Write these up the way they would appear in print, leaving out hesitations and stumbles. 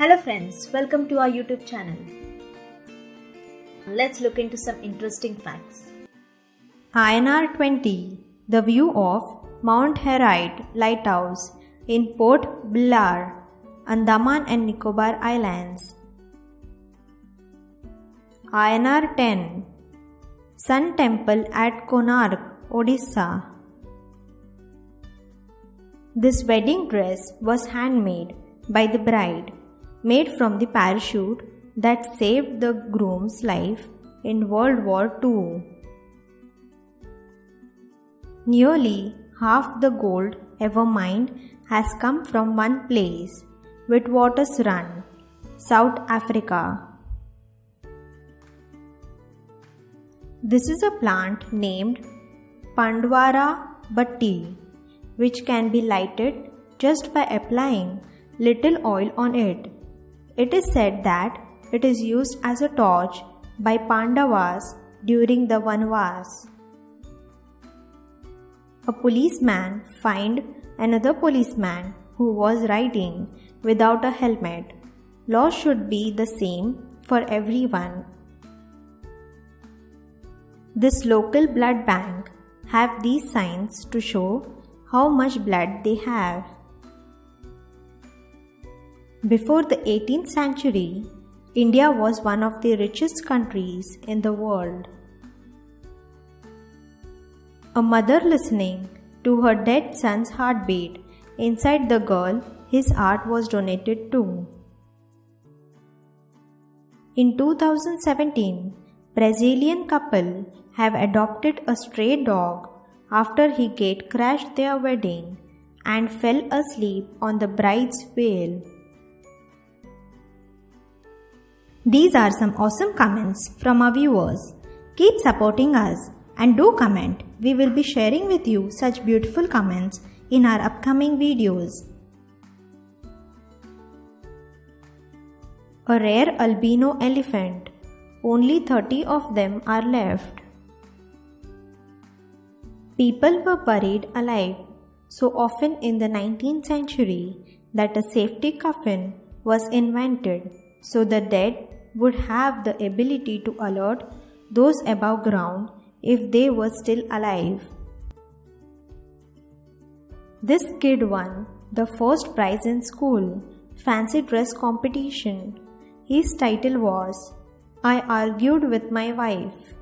Hello friends, welcome to our YouTube channel. Let's look into some interesting facts. INR 20. The view of Mount Herite Lighthouse in Port Blair, Andaman and Nicobar Islands. INR 10. Sun Temple at Konark, Odisha. This wedding dress was handmade by the bride, made from the parachute that saved the groom's life in World War II. Nearly half the gold ever mined has come from one place, Witwatersrand, South Africa. This is a plant named Pandwara Batti, which can be lighted just by applying little oil on it. It is said that it is used as a torch by Pandavas during the Vanvas. A policeman fined another policeman who was riding without a helmet. Law should be the same for everyone. This local blood bank have these signs to show how much blood they have. Before the 18th century, India was one of the richest countries in the world. A mother listening to her dead son's heartbeat inside the girl his art was donated to. In 2017, Brazilian couple have adopted a stray dog after he gate crashed their wedding and fell asleep on the bride's veil. These are some awesome comments from our viewers. Keep supporting us and do comment. We will be sharing with you such beautiful comments in our upcoming videos. A rare albino elephant. Only 30 of them are left. People were buried alive so often in the 19th century that a safety coffin was invented so the dead would have the ability to alert those above ground if they were still alive. This kid won the first prize in school fancy dress competition. His title was I Argued with My Wife.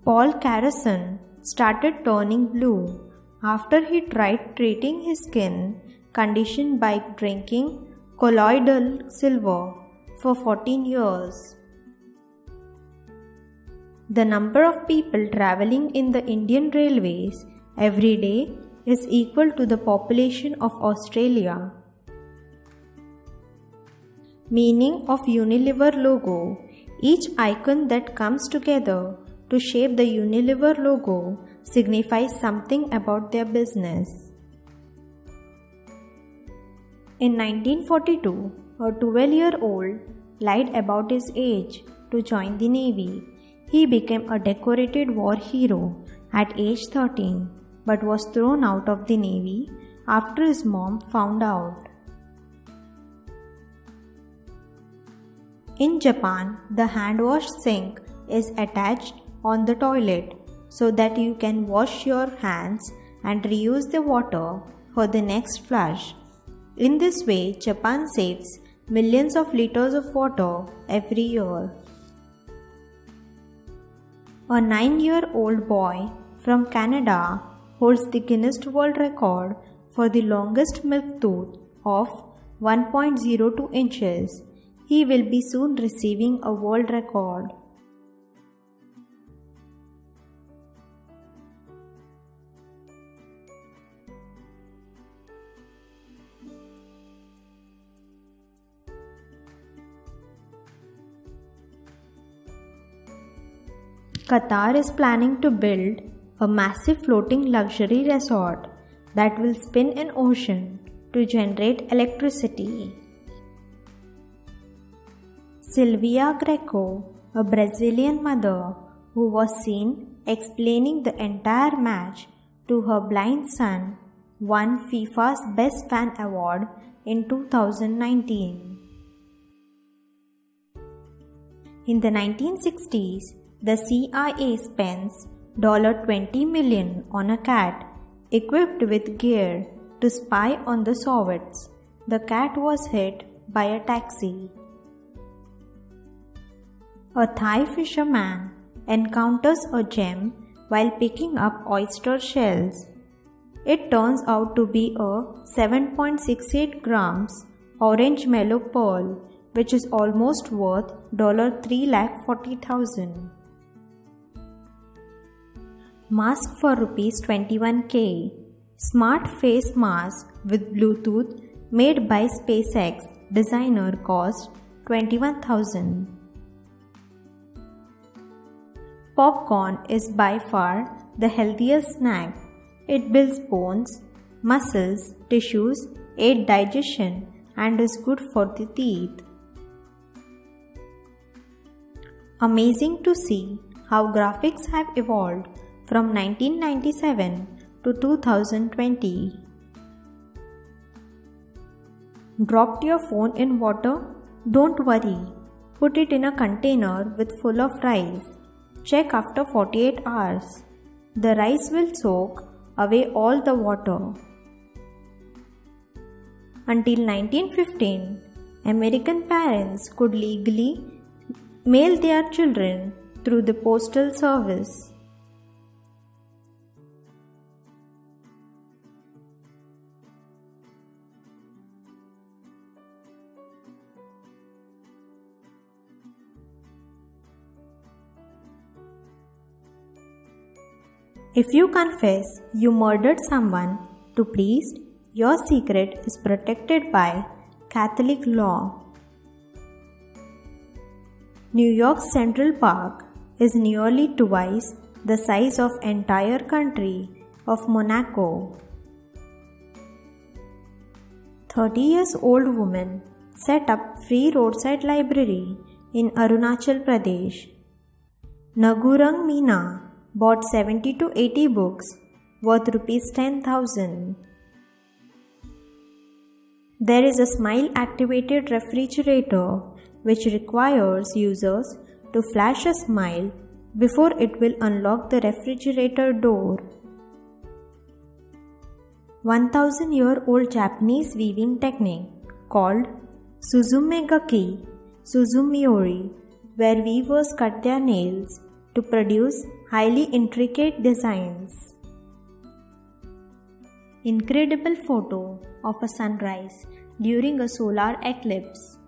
Paul Carson started turning blue after he tried treating his skin condition by drinking colloidal silver for 14 years. The number of people traveling in the Indian Railways every day is equal to the population of Australia. Meaning of Unilever logo. Each icon that comes together to shape the Unilever logo signifies something about their business. In 1942, a 12-year-old lied about his age to join the Navy. He became a decorated war hero at age 13 but was thrown out of the Navy after his mom found out. In Japan, the hand wash sink is attached on the toilet so that you can wash your hands and reuse the water for the next flush. In this way, Japan saves millions of liters of water every year. A 9-year-old boy from Canada holds the Guinness World Record for the longest milk tooth of 1.02 inches. He will be soon receiving a world record. Qatar is planning to build a massive floating luxury resort that will spin in ocean to generate electricity. Silvia Greco, a Brazilian mother who was seen explaining the entire match to her blind son, won FIFA's Best Fan Award in 2019. In the 1960s, the CIA spends $20 million on a cat equipped with gear to spy on the Soviets. The cat was hit by a taxi. A Thai fisherman encounters a gem while picking up oyster shells. It turns out to be a 7.68 grams orange mellow pearl, which is almost worth $340,000. Mask for Rs 21K. Smart face mask with Bluetooth made by SpaceX designer cost $21,000. Popcorn is by far the healthiest snack. It builds bones, muscles, tissues, aids digestion, and is good for the teeth. Amazing to see how graphics have evolved from 1997 to 2020. Dropped your phone in water? Don't worry. Put it in a container with full of rice. Check after 48 hours. The rice will soak away all the water. Until 1915, American parents could legally mail their children through the postal service. If you confess you murdered someone to priest, your secret is protected by Catholic law. New York's Central Park is nearly twice the size of entire country of Monaco. 30-year-old woman set up free roadside library in Arunachal Pradesh. Nagurang Meena bought 70 to 80 books worth Rs 10,000. There is a smile-activated refrigerator which requires users to flash a smile before it will unlock the refrigerator door. 1,000-year-old Japanese weaving technique called Suzumegaki Suzumiori, where weavers cut their nails to produce highly intricate designs. Incredible photo of a sunrise during a solar eclipse.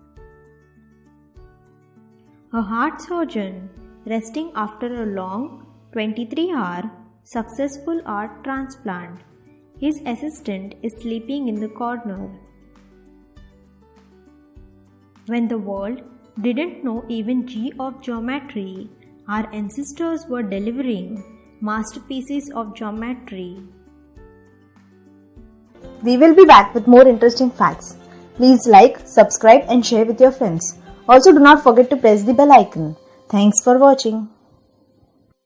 A heart surgeon resting after a long 23-hour successful heart transplant. His assistant is sleeping in the corner. When the world didn't know even G of geometry, our ancestors were delivering masterpieces of geometry. We will be back with more interesting facts. Please like, subscribe and share with your friends. Also do not forget to press the bell icon. Thanks for watching.